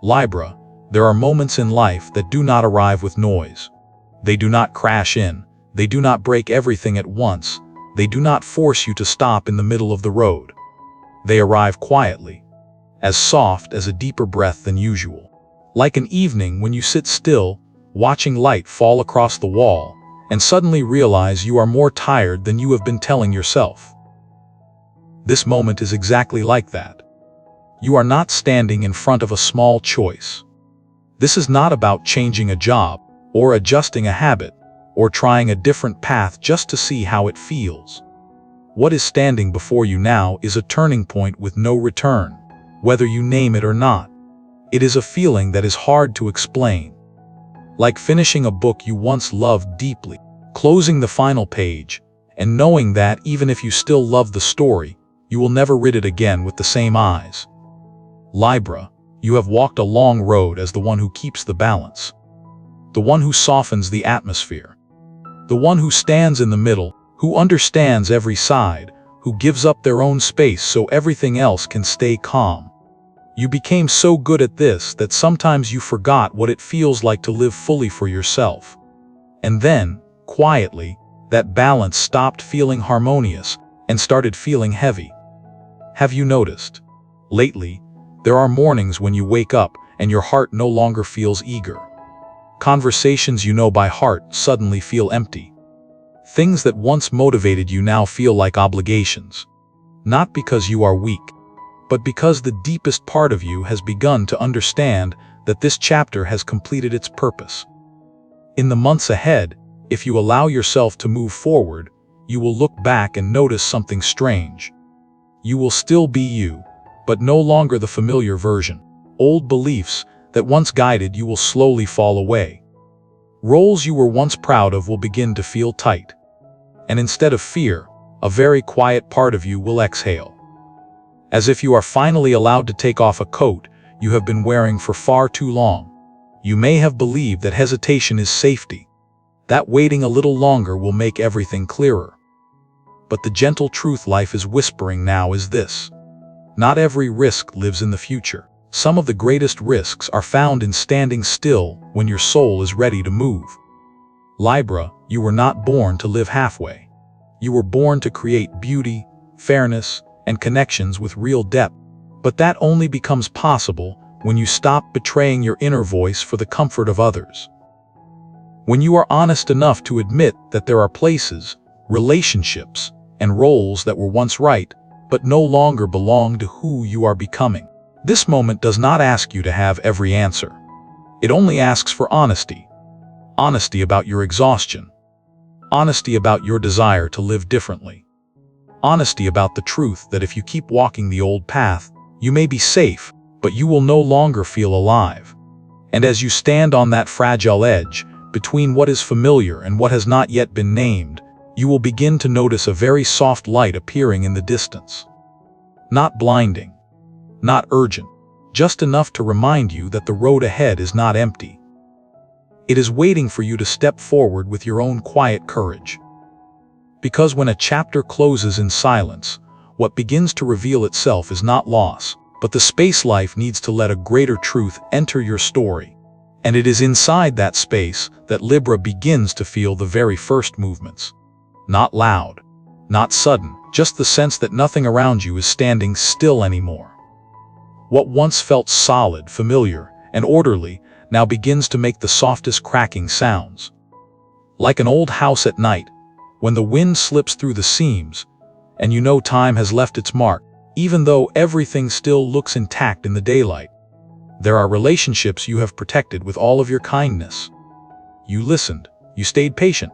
Libra, there are moments in life that do not arrive with noise. They do not crash in, they do not break everything at once, they do not force you to stop in the middle of the road. They arrive quietly, as soft as a deeper breath than usual. Like an evening when you sit still, watching light fall across the wall, and suddenly realize you are more tired than you have been telling yourself. This moment is exactly like that. You are not standing in front of a small choice. This is not about changing a job, or adjusting a habit, or trying a different path just to see how it feels. What is standing before you now is a turning point with no return, whether you name it or not. It is a feeling that is hard to explain. Like finishing a book you once loved deeply, closing the final page, and knowing that even if you still love the story, you will never read it again with the same eyes. Libra, you have walked a long road as the one who keeps the balance. The one who softens the atmosphere. The one who stands in the middle, who understands every side, who gives up their own space so everything else can stay calm. You became so good at this that sometimes you forgot what it feels like to live fully for yourself. And then, quietly, that balance stopped feeling harmonious and started feeling heavy. Have you noticed? Lately, there are mornings when you wake up and your heart no longer feels eager. Conversations you know by heart suddenly feel empty. Things that once motivated you now feel like obligations. Not because you are weak, but because the deepest part of you has begun to understand that this chapter has completed its purpose. In the months ahead, if you allow yourself to move forward, you will look back and notice something strange. You will still be you, but no longer the familiar version. Old beliefs that once guided you will slowly fall away. Roles you were once proud of will begin to feel tight. And instead of fear, a very quiet part of you will exhale. As if you are finally allowed to take off a coat you have been wearing for far too long. You may have believed that hesitation is safety, that waiting a little longer will make everything clearer. But the gentle truth life is whispering now is this. Not every risk lives in the future. Some of the greatest risks are found in standing still when your soul is ready to move. Libra, you were not born to live halfway. You were born to create beauty, fairness, and connections with real depth. But that only becomes possible when you stop betraying your inner voice for the comfort of others. When you are honest enough to admit that there are places, relationships, and roles that were once right, but no longer belong to who you are becoming. This moment does not ask you to have every answer. It only asks for honesty. Honesty about your exhaustion. Honesty about your desire to live differently. Honesty about the truth that if you keep walking the old path, you may be safe, but you will no longer feel alive. And as you stand on that fragile edge, between what is familiar and what has not yet been named, you will begin to notice a very soft light appearing in the distance. Not blinding, not urgent, just enough to remind you that the road ahead is not empty. It is waiting for you to step forward with your own quiet courage. Because when a chapter closes in silence, what begins to reveal itself is not loss, but the space life needs to let a greater truth enter your story. And it is inside that space that Libra begins to feel the very first movements. Not loud, not sudden, just the sense that nothing around you is standing still anymore. What once felt solid, familiar, and orderly now begins to make the softest cracking sounds. Like an old house at night, when the wind slips through the seams, and you know time has left its mark, even though everything still looks intact in the daylight. There are relationships you have protected with all of your kindness. You listened, you stayed patient,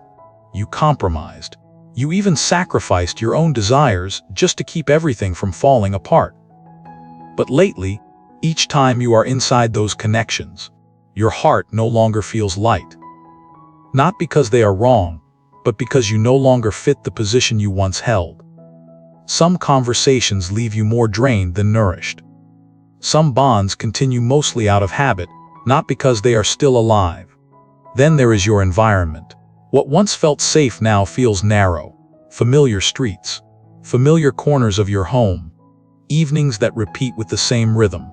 you compromised, you even sacrificed your own desires just to keep everything from falling apart. But lately, each time you are inside those connections, your heart no longer feels light. Not because they are wrong, but because you no longer fit the position you once held. Some conversations leave you more drained than nourished. Some bonds continue mostly out of habit, not because they are still alive. Then there is your environment. What once felt safe now feels narrow. Familiar streets, familiar corners of your home, evenings that repeat with the same rhythm.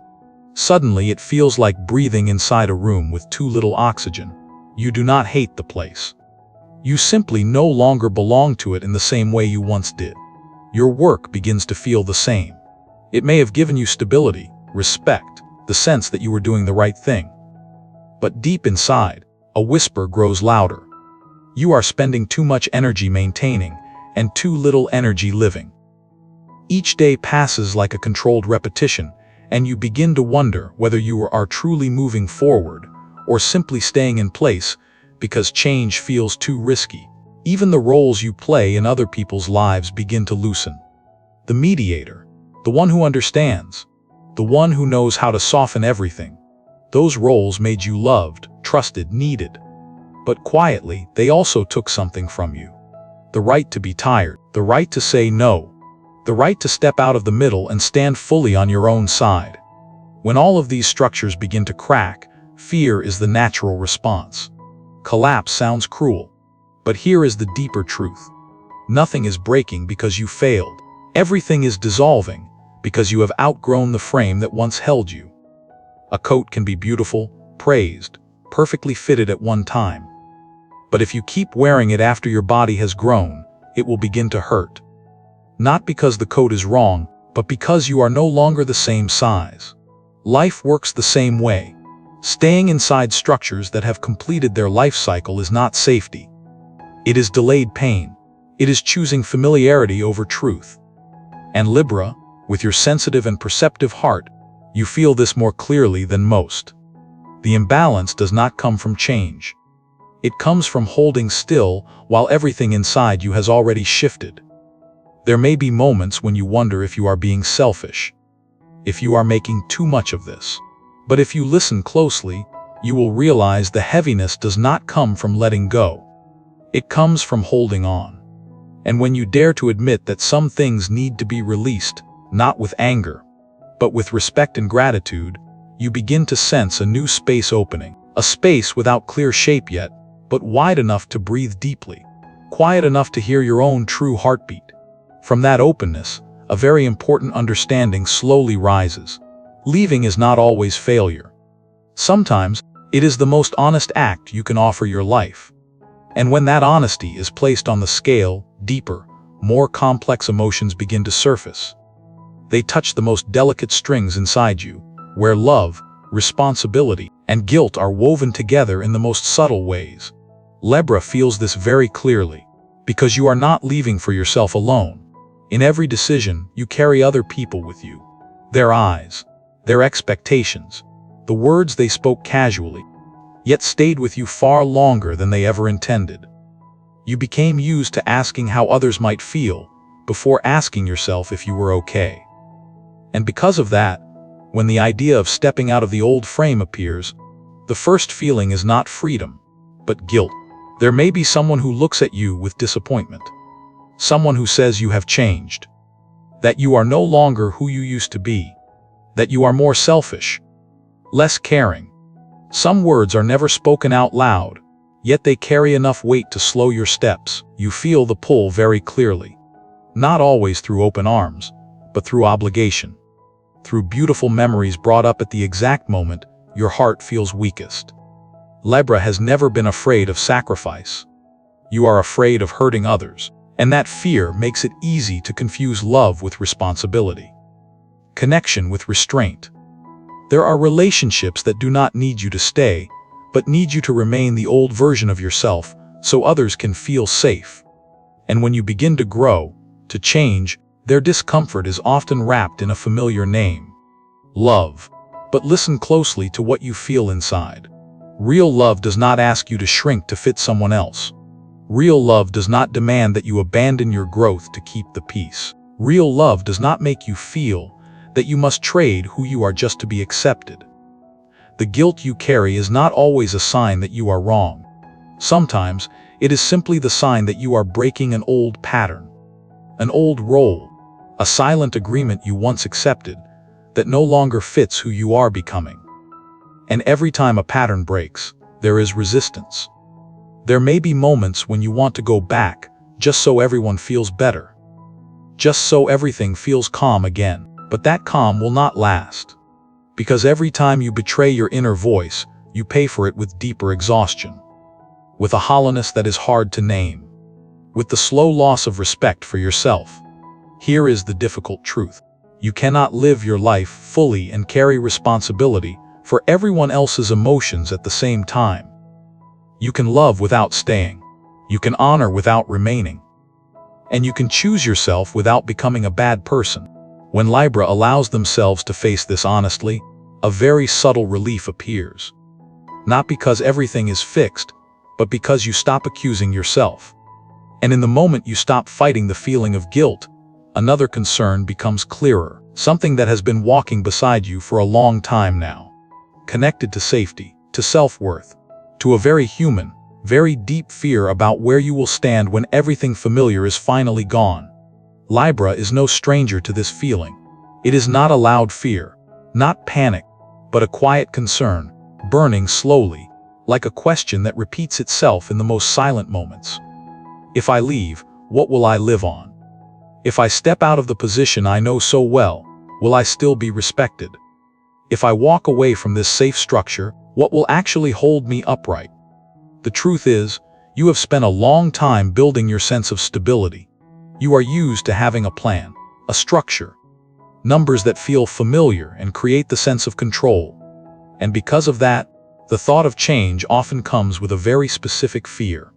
Suddenly it feels like breathing inside a room with too little oxygen. You do not hate the place. You simply no longer belong to it in the same way you once did. Your work begins to feel the same. It may have given you stability, respect, the sense that you were doing the right thing. But deep inside, a whisper grows louder. You are spending too much energy maintaining and too little energy living. Each day passes like a controlled repetition, and you begin to wonder whether you are truly moving forward or simply staying in place because change feels too risky. Even the roles you play in other people's lives begin to loosen. The mediator, the one who understands, the one who knows how to soften everything. Those roles made you loved, trusted, needed. But quietly, they also took something from you. The right to be tired, the right to say no, the right to step out of the middle and stand fully on your own side. When all of these structures begin to crack, fear is the natural response. Collapse sounds cruel, but here is the deeper truth. Nothing is breaking because you failed. Everything is dissolving because you have outgrown the frame that once held you. A coat can be beautiful, praised, perfectly fitted at one time. But if you keep wearing it after your body has grown, it will begin to hurt. Not because the coat is wrong, but because you are no longer the same size. Life works the same way. Staying inside structures that have completed their life cycle is not safety. It is delayed pain. It is choosing familiarity over truth. And Libra, with your sensitive and perceptive heart, you feel this more clearly than most. The imbalance does not come from change. It comes from holding still while everything inside you has already shifted. There may be moments when you wonder if you are being selfish, if you are making too much of this. But if you listen closely, you will realize the heaviness does not come from letting go. It comes from holding on. And when you dare to admit that some things need to be released, not with anger, but with respect and gratitude, you begin to sense a new space opening. A space without clear shape yet, but wide enough to breathe deeply, quiet enough to hear your own true heartbeat. From that openness, a very important understanding slowly rises. Leaving is not always failure. Sometimes, it is the most honest act you can offer your life. And when that honesty is placed on the scale, deeper, more complex emotions begin to surface. They touch the most delicate strings inside you, where love, responsibility, and guilt are woven together in the most subtle ways. Libra feels this very clearly, because you are not leaving for yourself alone. In every decision, you carry other people with you. Their eyes, their expectations, the words they spoke casually, yet stayed with you far longer than they ever intended. You became used to asking how others might feel, before asking yourself if you were okay. And because of that, when the idea of stepping out of the old frame appears, the first feeling is not freedom, but guilt. There may be someone who looks at you with disappointment. Someone who says you have changed. That you are no longer who you used to be. That you are more selfish, less caring. Some words are never spoken out loud, yet they carry enough weight to slow your steps. You feel the pull very clearly. Not always through open arms, but through obligation. Through beautiful memories brought up at the exact moment your heart feels weakest. Libra has never been afraid of sacrifice. You are afraid of hurting others, and that fear makes it easy to confuse love with responsibility, connection with restraint. There are relationships that do not need you to stay, but need you to remain the old version of yourself so others can feel safe. And when you begin to grow, to change, their discomfort is often wrapped in a familiar name: love. But listen closely to what you feel inside. Real love does not ask you to shrink to fit someone else. Real love does not demand that you abandon your growth to keep the peace. Real love does not make you feel that you must trade who you are just to be accepted. The guilt you carry is not always a sign that you are wrong. Sometimes, it is simply the sign that you are breaking an old pattern, an old role, a silent agreement you once accepted that no longer fits who you are becoming. And every time a pattern breaks, there is resistance. There may be moments when you want to go back, just so everyone feels better. Just so everything feels calm again, but that calm will not last. Because every time you betray your inner voice, you pay for it with deeper exhaustion, with a hollowness that is hard to name, with the slow loss of respect for yourself. Here is the difficult truth. You cannot live your life fully and carry responsibility for everyone else's emotions at the same time. You can love without staying. You can honor without remaining. And you can choose yourself without becoming a bad person. When Libra allows themselves to face this honestly, a very subtle relief appears. Not because everything is fixed, but because you stop accusing yourself. And in the moment you stop fighting the feeling of guilt, another concern becomes clearer, something that has been walking beside you for a long time now. Connected to safety, to self-worth, to a very human, very deep fear about where you will stand when everything familiar is finally gone. Libra is no stranger to this feeling. It is not a loud fear, not panic, but a quiet concern, burning slowly, like a question that repeats itself in the most silent moments. If I leave, what will I live on? If I step out of the position I know so well, will I still be respected? If I walk away from this safe structure, what will actually hold me upright? The truth is, you have spent a long time building your sense of stability. You are used to having a plan, a structure, numbers that feel familiar and create the sense of control. And because of that, the thought of change often comes with a very specific fear.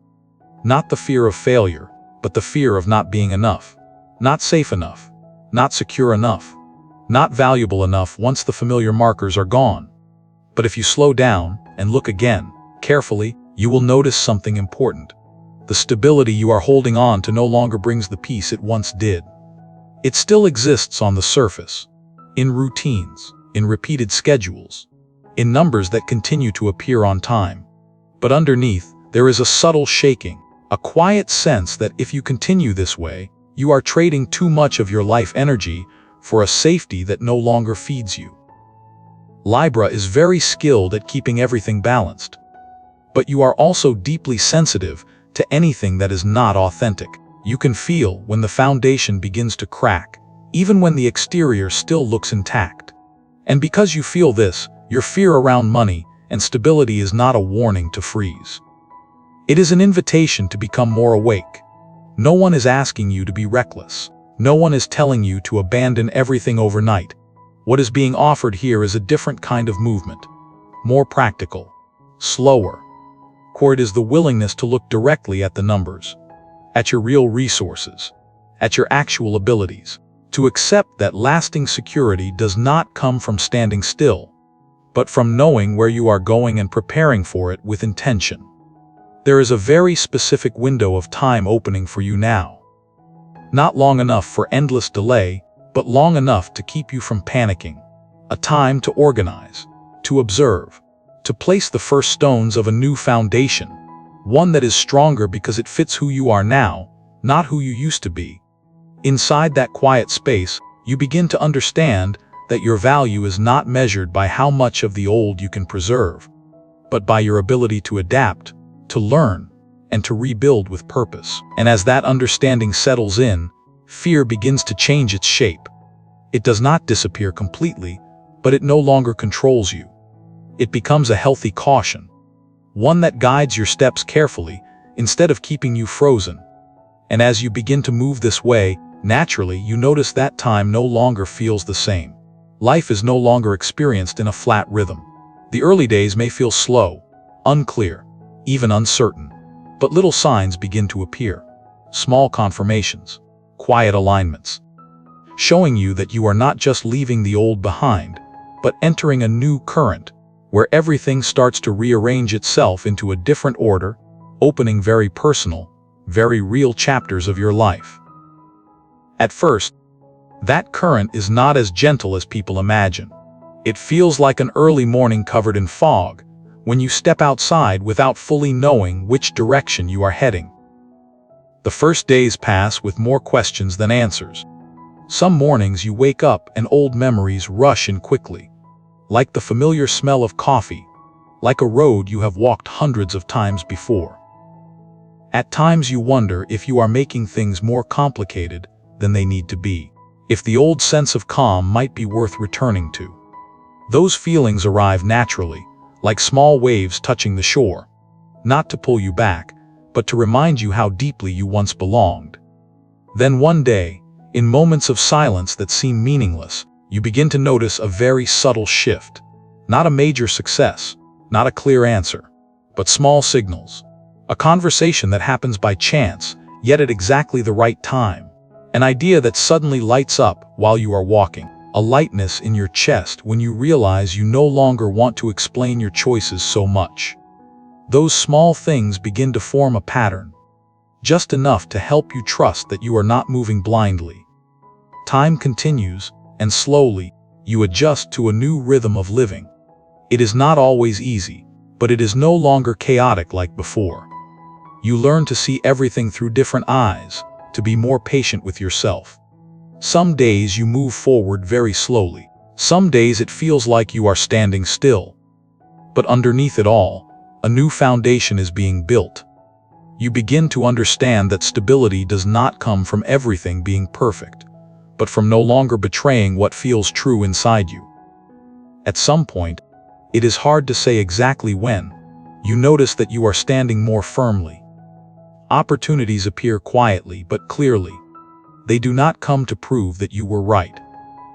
Not the fear of failure, but the fear of not being enough, not safe enough, not secure enough, not valuable enough once the familiar markers are gone. But if you slow down and look again, carefully, you will notice something important. The stability you are holding on to no longer brings the peace it once did. It still exists on the surface, in routines, in repeated schedules, in numbers that continue to appear on time. But underneath, there is a subtle shaking, a quiet sense that if you continue this way, you are trading too much of your life energy for a safety that no longer feeds you. Libra is very skilled at keeping everything balanced. But you are also deeply sensitive to anything that is not authentic. You can feel when the foundation begins to crack, even when the exterior still looks intact. And because you feel this, your fear around money and stability is not a warning to freeze. It is an invitation to become more awake. No one is asking you to be reckless. No one is telling you to abandon everything overnight. What is being offered here is a different kind of movement, more practical, slower. It is the willingness to look directly at the numbers, at your real resources, at your actual abilities, to accept that lasting security does not come from standing still, but from knowing where you are going and preparing for it with intention. There is a very specific window of time opening for you now. Not long enough for endless delay, but long enough to keep you from panicking. A time to organize, to observe, to place the first stones of a new foundation, one that is stronger because it fits who you are now, not who you used to be. Inside that quiet space, you begin to understand that your value is not measured by how much of the old you can preserve, but by your ability to adapt, to learn, and to rebuild with purpose. And as that understanding settles in, fear begins to change its shape. It does not disappear completely, but it no longer controls you. It becomes a healthy caution, one that guides your steps carefully instead of keeping you frozen. And as you begin to move this way, naturally you notice that time no longer feels the same. Life is no longer experienced in a flat rhythm. The early days may feel slow, unclear, even uncertain, but little signs begin to appear. Small confirmations, quiet alignments, showing you that you are not just leaving the old behind, but entering a new current, where everything starts to rearrange itself into a different order, opening very personal, very real chapters of your life. At first, that current is not as gentle as people imagine. It feels like an early morning covered in fog, when you step outside without fully knowing which direction you are heading. The first days pass with more questions than answers. Some mornings you wake up and old memories rush in quickly, like the familiar smell of coffee, like a road you have walked hundreds of times before. At times you wonder if you are making things more complicated than they need to be, if the old sense of calm might be worth returning to. Those feelings arrive naturally, like small waves touching the shore, not to pull you back, but to remind you how deeply you once belonged. Then one day, in moments of silence that seem meaningless, you begin to notice a very subtle shift. Not a major success, not a clear answer, but small signals. A conversation that happens by chance, yet at exactly the right time. An idea that suddenly lights up while you are walking. A lightness in your chest when you realize you no longer want to explain your choices so much. Those small things begin to form a pattern, just enough to help you trust that you are not moving blindly. Time continues, and slowly, you adjust to a new rhythm of living. It is not always easy, but it is no longer chaotic like before. You learn to see everything through different eyes, to be more patient with yourself. Some days you move forward very slowly. Some days it feels like you are standing still. But underneath it all, a new foundation is being built. You begin to understand that stability does not come from everything being perfect, but from no longer betraying what feels true inside you. At some point, it is hard to say exactly when, you notice that you are standing more firmly. Opportunities appear quietly but clearly. They do not come to prove that you were right.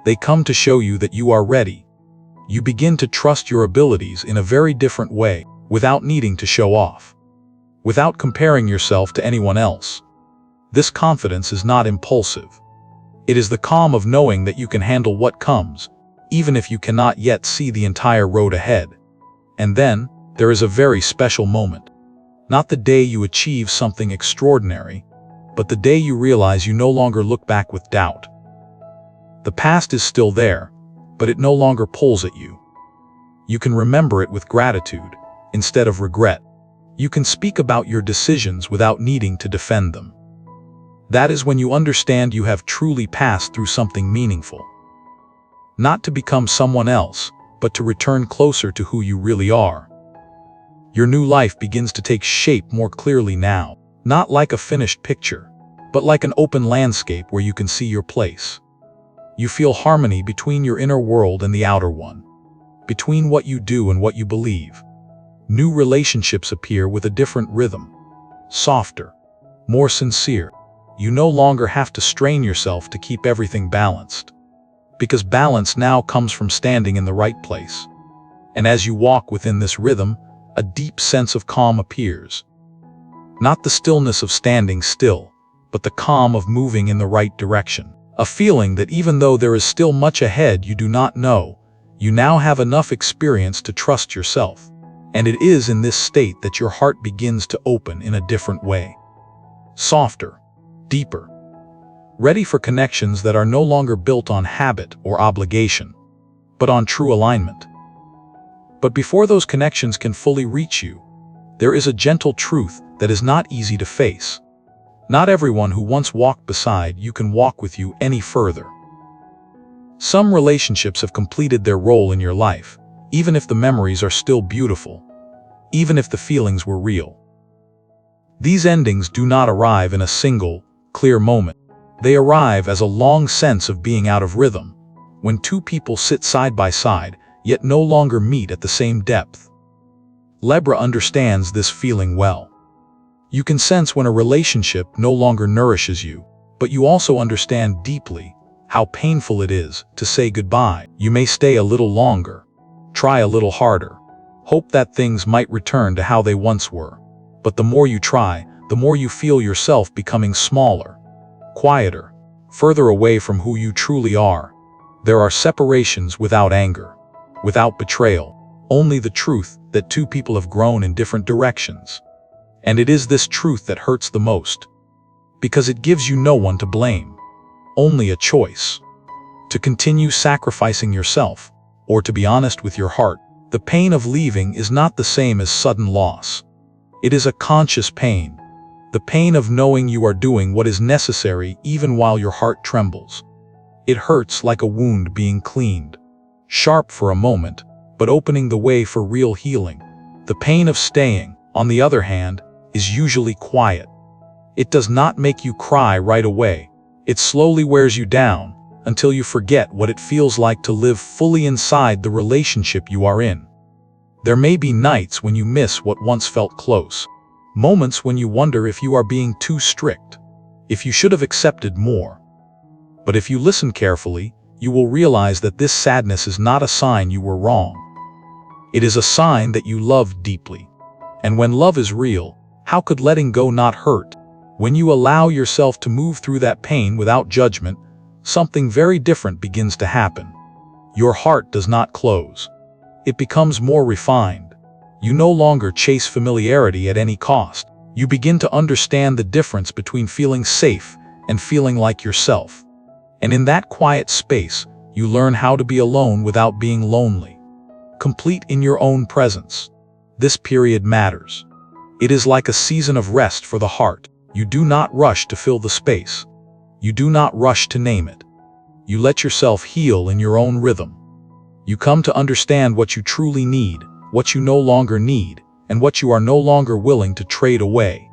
They come to show you that you are ready. You begin to trust your abilities in a very different way, without needing to show off. Without comparing yourself to anyone else. This confidence is not impulsive. It is the calm of knowing that you can handle what comes, even if you cannot yet see the entire road ahead. And then, there is a very special moment. Not the day you achieve something extraordinary, but the day you realize you no longer look back with doubt. The past is still there, but it no longer pulls at you. You can remember it with gratitude, instead of regret. You can speak about your decisions without needing to defend them. That is when you understand you have truly passed through something meaningful. Not to become someone else, but to return closer to who you really are. Your new life begins to take shape more clearly now, not like a finished picture, but like an open landscape where you can see your place. You feel harmony between your inner world and the outer one, between what you do and what you believe. New relationships appear with a different rhythm, softer, more sincere. You no longer have to strain yourself to keep everything balanced, because balance now comes from standing in the right place. And as you walk within this rhythm, a deep sense of calm appears. Not the stillness of standing still, but the calm of moving in the right direction. A feeling that even though there is still much ahead you do not know, you now have enough experience to trust yourself. And it is in this state that your heart begins to open in a different way. Softer, deeper, ready for connections that are no longer built on habit or obligation, but on true alignment. But before those connections can fully reach you, there is a gentle truth that is not easy to face. Not everyone who once walked beside you can walk with you any further. Some relationships have completed their role in your life, even if the memories are still beautiful, even if the feelings were real. These endings do not arrive in a single, clear moment. They arrive as a long sense of being out of rhythm, when two people sit side by side, yet no longer meet at the same depth. Libra understands this feeling well. You can sense when a relationship no longer nourishes you, but you also understand deeply how painful it is to say goodbye. You may stay a little longer, try a little harder, hope that things might return to how they once were. But the more you try, the more you feel yourself becoming smaller, quieter, further away from who you truly are. There are separations without anger, without betrayal, only the truth that two people have grown in different directions. And it is this truth that hurts the most, because it gives you no one to blame, only a choice. To continue sacrificing yourself, or to be honest with your heart. The pain of leaving is not the same as sudden loss. It is a conscious pain, the pain of knowing you are doing what is necessary even while your heart trembles. It hurts like a wound being cleaned, sharp for a moment, but opening the way for real healing. The pain of staying, on the other hand, is usually quiet. It does not make you cry right away. It slowly wears you down, until you forget what it feels like to live fully inside the relationship you are in. There may be nights when you miss what once felt close, moments when you wonder if you are being too strict, if you should have accepted more. But if you listen carefully, you will realize that this sadness is not a sign you were wrong. It is a sign that you loved deeply. And when love is real, how could letting go not hurt? When you allow yourself to move through that pain without judgment, something very different begins to happen. Your heart does not close. It becomes more refined. You no longer chase familiarity at any cost. You begin to understand the difference between feeling safe and feeling like yourself. And in that quiet space, you learn how to be alone without being lonely. Complete in your own presence. This period matters. It is like a season of rest for the heart. You do not rush to fill the space. You do not rush to name it. You let yourself heal in your own rhythm. You come to understand what you truly need, what you no longer need, and what you are no longer willing to trade away.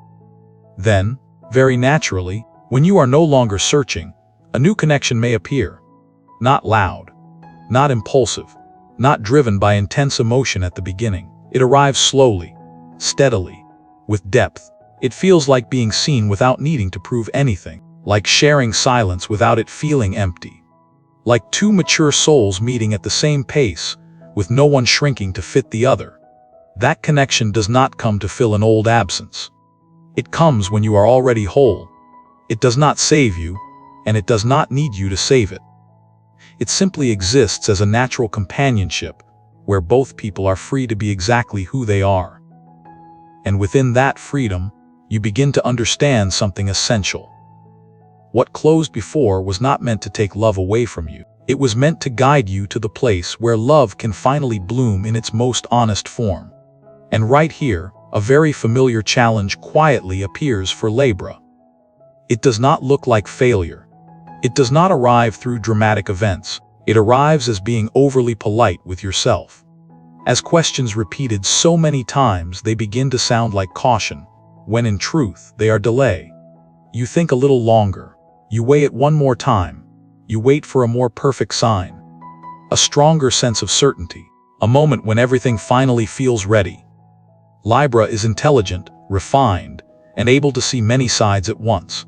Then, very naturally, when you are no longer searching, a new connection may appear. Not loud, not impulsive, not driven by intense emotion at the beginning. It arrives slowly, steadily, with depth. It feels like being seen without needing to prove anything, like sharing silence without it feeling empty. Like two mature souls meeting at the same pace, with no one shrinking to fit the other. That connection does not come to fill an old absence. It comes when you are already whole. It does not save you, and it does not need you to save it. It simply exists as a natural companionship, where both people are free to be exactly who they are. And within that freedom, you begin to understand something essential. What closed before was not meant to take love away from you. It was meant to guide you to the place where love can finally bloom in its most honest form. And right here, a very familiar challenge quietly appears for Libra. It does not look like failure. It does not arrive through dramatic events. It arrives as being overly polite with yourself. As questions repeated so many times, they begin to sound like caution, when in truth, they are delay. You think a little longer. You weigh it one more time. You wait for a more perfect sign. A stronger sense of certainty. A moment when everything finally feels ready. Libra is intelligent, refined, and able to see many sides at once.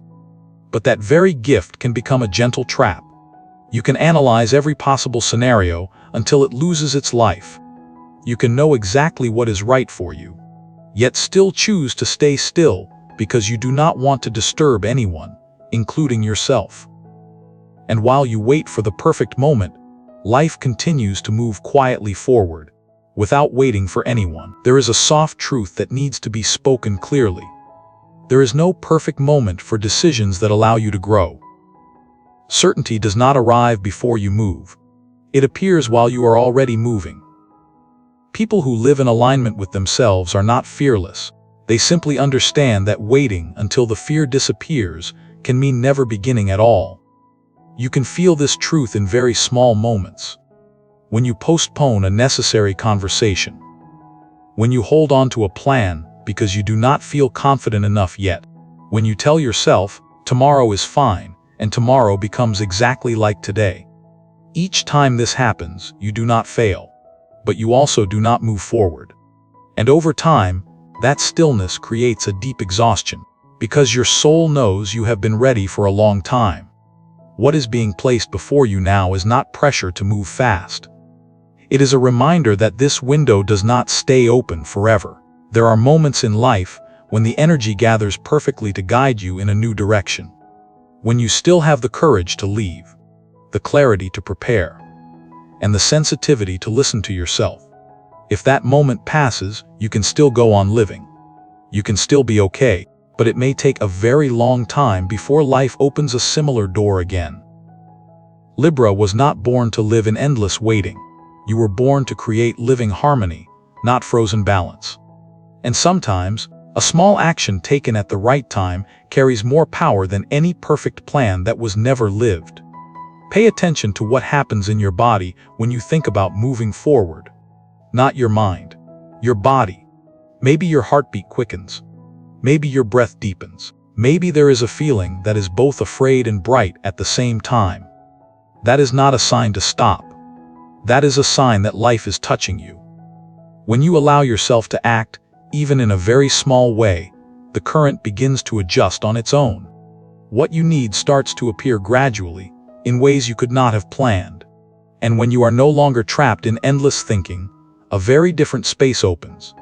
But that very gift can become a gentle trap. You can analyze every possible scenario until it loses its life. You can know exactly what is right for you, yet still choose to stay still because you do not want to disturb anyone, including yourself. And while you wait for the perfect moment, life continues to move quietly forward, without waiting for anyone. There is a soft truth that needs to be spoken clearly. There is no perfect moment for decisions that allow you to grow. Certainty does not arrive before you move. It appears while you are already moving. People who live in alignment with themselves are not fearless. They simply understand that waiting until the fear disappears can mean never beginning at all. You can feel this truth in very small moments. When you postpone a necessary conversation. When you hold on to a plan because you do not feel confident enough yet. When you tell yourself, tomorrow is fine, and tomorrow becomes exactly like today. Each time this happens, you do not fail, but you also do not move forward. And over time, that stillness creates a deep exhaustion, because your soul knows you have been ready for a long time. What is being placed before you now is not pressure to move fast. It is a reminder that this window does not stay open forever. There are moments in life when the energy gathers perfectly to guide you in a new direction. When you still have the courage to leave, the clarity to prepare, and the sensitivity to listen to yourself. If that moment passes, you can still go on living. You can still be okay, but it may take a very long time before life opens a similar door again. Libra was not born to live in endless waiting. You were born to create living harmony, not frozen balance. And sometimes, a small action taken at the right time carries more power than any perfect plan that was never lived. Pay attention to what happens in your body when you think about moving forward. Not your mind, your body. Maybe your heartbeat quickens. Maybe your breath deepens. Maybe there is a feeling that is both afraid and bright at the same time. That is not a sign to stop. That is a sign that life is touching you. When you allow yourself to act, even in a very small way, the current begins to adjust on its own. What you need starts to appear gradually, in ways you could not have planned. And when you are no longer trapped in endless thinking, a very different space opens.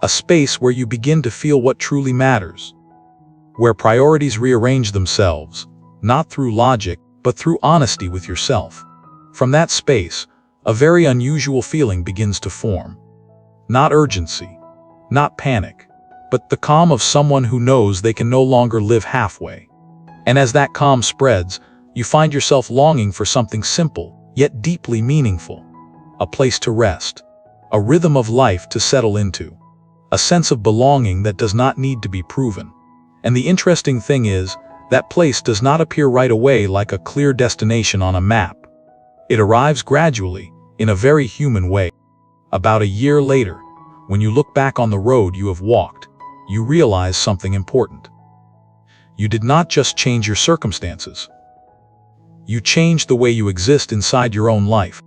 A space where you begin to feel what truly matters. Where priorities rearrange themselves, not through logic, but through honesty with yourself. From that space, a very unusual feeling begins to form. Not urgency, not panic, but the calm of someone who knows they can no longer live halfway. And as that calm spreads, you find yourself longing for something simple, yet deeply meaningful. A place to rest, a rhythm of life to settle into, a sense of belonging that does not need to be proven. And the interesting thing is, that place does not appear right away like a clear destination on a map. It arrives gradually, in a very human way. About a year later, when you look back on the road you have walked, you realize something important. You did not just change your circumstances. You changed the way you exist inside your own life.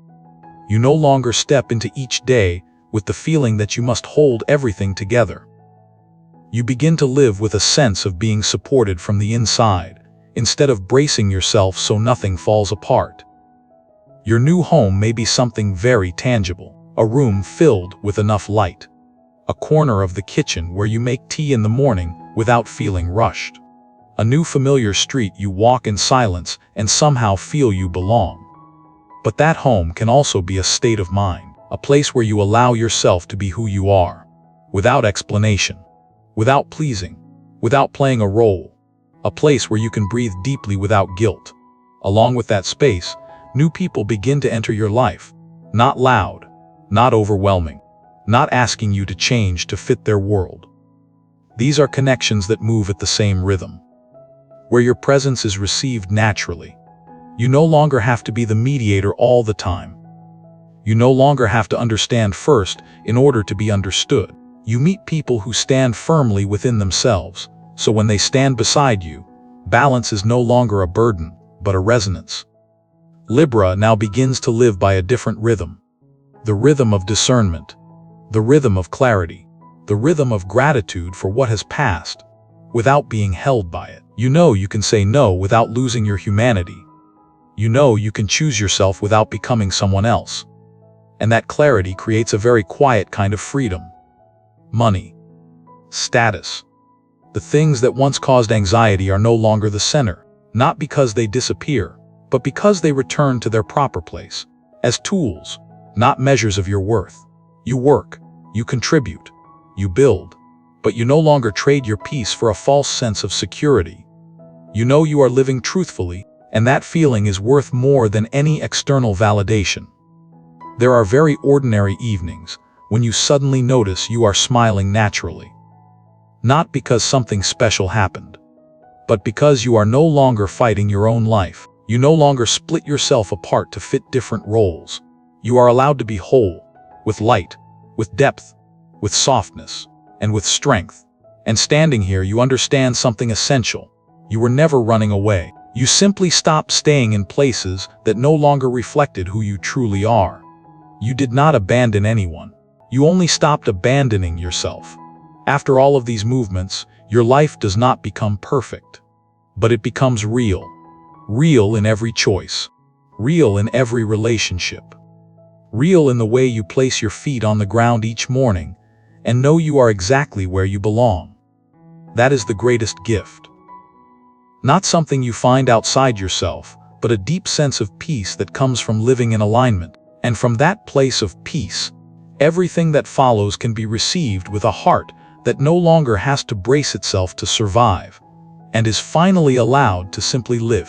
You no longer step into each day with the feeling that you must hold everything together. You begin to live with a sense of being supported from the inside, instead of bracing yourself so nothing falls apart. Your new home may be something very tangible, a room filled with enough light, a corner of the kitchen where you make tea in the morning without feeling rushed, a new familiar street you walk in silence and somehow feel you belong. But that home can also be a state of mind, a place where you allow yourself to be who you are, without explanation, without pleasing, without playing a role, a place where you can breathe deeply without guilt. Along with that space, new people begin to enter your life, not loud, not overwhelming, not asking you to change to fit their world. These are connections that move at the same rhythm, where your presence is received naturally. You no longer have to be the mediator all the time. You no longer have to understand first in order to be understood. You meet people who stand firmly within themselves, so when they stand beside you, balance is no longer a burden, but a resonance. Libra now begins to live by a different rhythm. The rhythm of discernment, the rhythm of clarity, the rhythm of gratitude for what has passed, without being held by it. You know you can say no without losing your humanity. You know you can choose yourself without becoming someone else. And that clarity creates a very quiet kind of freedom. Money, status, the things that once caused anxiety are no longer the center, not because they disappear, but because they return to their proper place, as tools, not measures of your worth. You work, you contribute, you build, but you no longer trade your peace for a false sense of security. You know you are living truthfully, and that feeling is worth more than any external validation. There are very ordinary evenings when you suddenly notice you are smiling naturally. Not because something special happened, but because you are no longer fighting your own life. You no longer split yourself apart to fit different roles. You are allowed to be whole, with light, with depth, with softness, and with strength. And standing here, you understand something essential. You were never running away. You simply stopped staying in places that no longer reflected who you truly are. You did not abandon anyone. You only stopped abandoning yourself. After all of these movements, your life does not become perfect, but it becomes real. Real in every choice. Real in every relationship. Real in the way you place your feet on the ground each morning and know you are exactly where you belong. That is the greatest gift. Not something you find outside yourself, but a deep sense of peace that comes from living in alignment. And from that place of peace, everything that follows can be received with a heart that no longer has to brace itself to survive, and is finally allowed to simply live.